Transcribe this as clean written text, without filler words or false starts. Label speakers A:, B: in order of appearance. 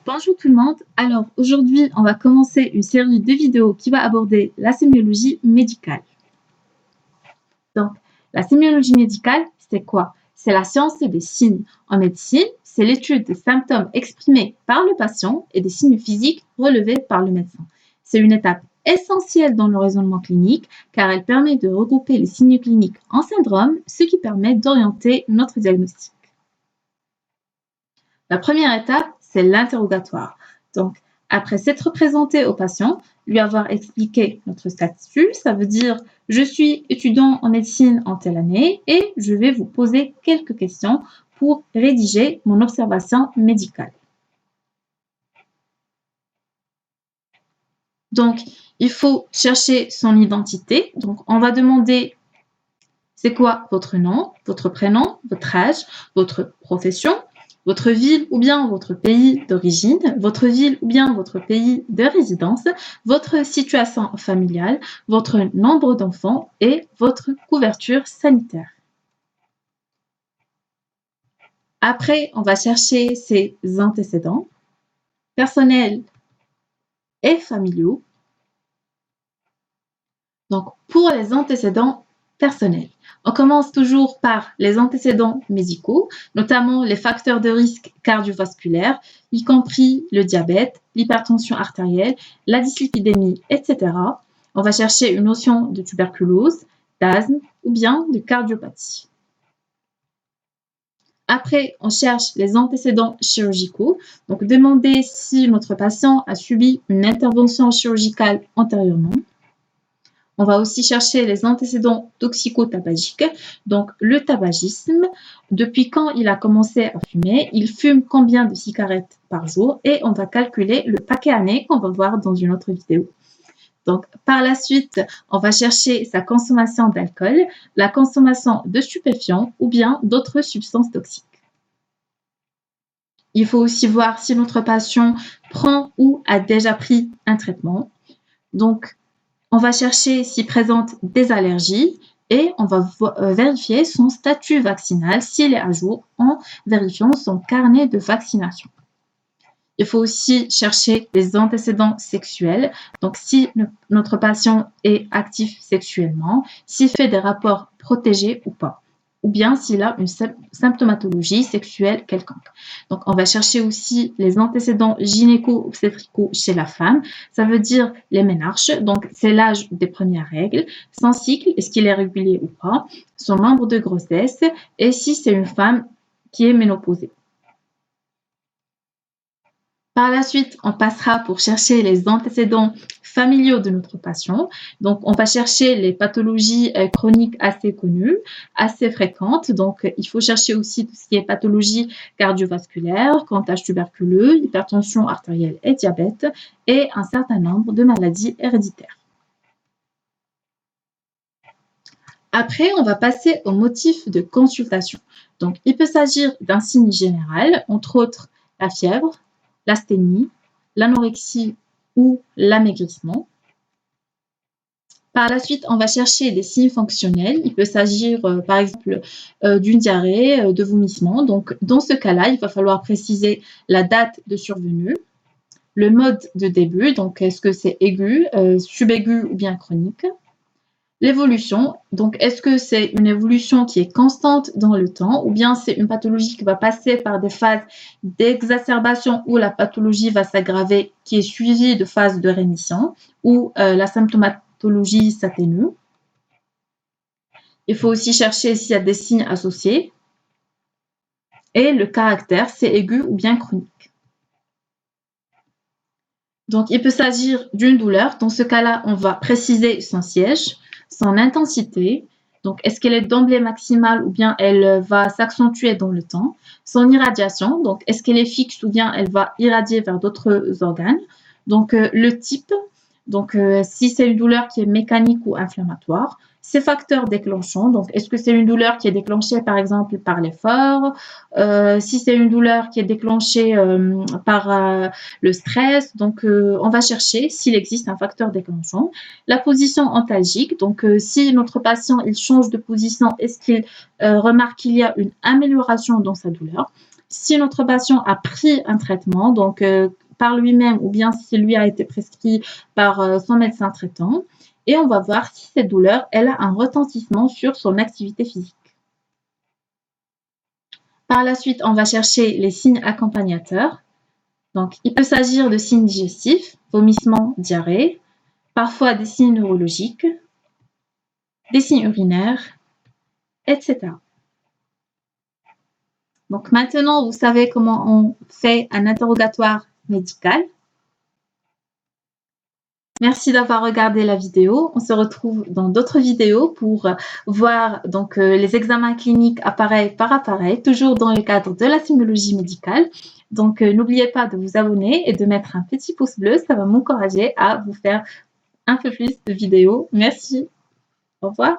A: Bonjour tout le monde. Alors aujourd'hui, on va commencer une série de vidéos qui va aborder la sémiologie médicale. Donc, la sémiologie médicale, c'est quoi? C'est la science des signes. En médecine, c'est l'étude des symptômes exprimés par le patient et des signes physiques relevés par le médecin. C'est une étape essentielle dans le raisonnement clinique car elle permet de regrouper les signes cliniques en syndromes, ce qui permet d'orienter notre diagnostic. La première étape, c'est l'interrogatoire. Donc, après s'être présenté au patient, lui avoir expliqué notre statut, ça veut dire je suis étudiant en médecine en telle année et je vais vous poser quelques questions pour rédiger mon observation médicale. Donc, il faut chercher son identité. Donc, on va demander c'est quoi votre nom, votre prénom, votre âge, votre profession, votre ville ou bien votre pays d'origine, votre ville ou bien votre pays de résidence, votre situation familiale, votre nombre d'enfants et votre couverture sanitaire. Après, on va chercher ses antécédents personnels et familiaux. Donc, pour les antécédents personnels, on commence toujours par les antécédents médicaux, notamment les facteurs de risque cardiovasculaires, y compris le diabète, l'hypertension artérielle, la dyslipidémie, etc. On va chercher une notion de tuberculose, d'asthme ou bien de cardiopathie. Après, on cherche les antécédents chirurgicaux. Donc, demander si notre patient a subi une intervention chirurgicale antérieurement. On va aussi chercher les antécédents toxico-tabagiques, donc le tabagisme, depuis quand il a commencé à fumer, il fume combien de cigarettes par jour et on va calculer le paquet année qu'on va voir dans une autre vidéo. Donc, par la suite, on va chercher sa consommation d'alcool, la consommation de stupéfiants ou bien d'autres substances toxiques. Il faut aussi voir si notre patient prend ou a déjà pris un traitement. Donc, on va chercher s'il présente des allergies et on va vérifier son statut vaccinal s'il est à jour en vérifiant son carnet de vaccination. Il faut aussi chercher les antécédents sexuels. Donc, si notre patient est actif sexuellement, s'il fait des rapports protégés ou pas, ou bien s'il a une symptomatologie sexuelle quelconque. Donc, on va chercher aussi les antécédents gynéco-obstétricaux chez la femme. Ça veut dire les ménarches. Donc, c'est l'âge des premières règles. Son cycle, est-ce qu'il est régulier ou pas? Son nombre de grossesse et si c'est une femme qui est ménopausée. Par la suite, on passera pour chercher les antécédents familiaux de notre patient. Donc, on va chercher les pathologies chroniques assez connues, assez fréquentes. Donc, il faut chercher aussi tout ce qui est pathologie cardiovasculaire, comptage tuberculeux, hypertension artérielle et diabète, et un certain nombre de maladies héréditaires. Après, on va passer au motif de consultation. Donc, il peut s'agir d'un signe général, entre autres la fièvre, l'asthénie, l'anorexie ou l'amaigrissement. Par la suite, on va chercher des signes fonctionnels. Il peut s'agir, par exemple, d'une diarrhée, de vomissement. Donc, dans ce cas-là, il va falloir préciser la date de survenue, le mode de début, donc est-ce que c'est aigu, subaigu ou bien chronique. L'évolution, donc est-ce que c'est une évolution qui est constante dans le temps ou bien c'est une pathologie qui va passer par des phases d'exacerbation où la pathologie va s'aggraver qui est suivie de phases de rémission où la symptomatologie s'atténue. Il faut aussi chercher s'il y a des signes associés et le caractère, c'est aigu ou bien chronique. Donc, il peut s'agir d'une douleur. Dans ce cas-là, on va préciser son siège, son intensité. Donc, est-ce qu'elle est d'emblée maximale ou bien elle va s'accentuer dans le temps? Son irradiation, donc est-ce qu'elle est fixe ou bien elle va irradier vers d'autres organes? Donc, le type, donc si c'est une douleur qui est mécanique ou inflammatoire. Ces facteurs déclenchants, donc est-ce que c'est une douleur qui est déclenchée par exemple par l'effort, si c'est une douleur qui est déclenchée par le stress, donc on va chercher s'il existe un facteur déclenchant. La position antalgique, donc si notre patient il change de position, est-ce qu'il remarque qu'il y a une amélioration dans sa douleur? si notre patient a pris un traitement, donc par lui-même ou bien si lui a été prescrit par son médecin traitant, et on va voir si cette douleur elle a un retentissement sur son activité physique. Par la suite, on va chercher les signes accompagnateurs. Donc, il peut s'agir de signes digestifs, vomissements, diarrhée, parfois des signes neurologiques, des signes urinaires, etc. Donc maintenant, vous savez comment on fait un interrogatoire médical. Merci d'avoir regardé la vidéo. On se retrouve dans d'autres vidéos pour voir donc les examens cliniques appareil par appareil, toujours dans le cadre de la sémiologie médicale. Donc n'oubliez pas de vous abonner et de mettre un petit pouce bleu, ça va m'encourager à vous faire un peu plus de vidéos. Merci. Au revoir.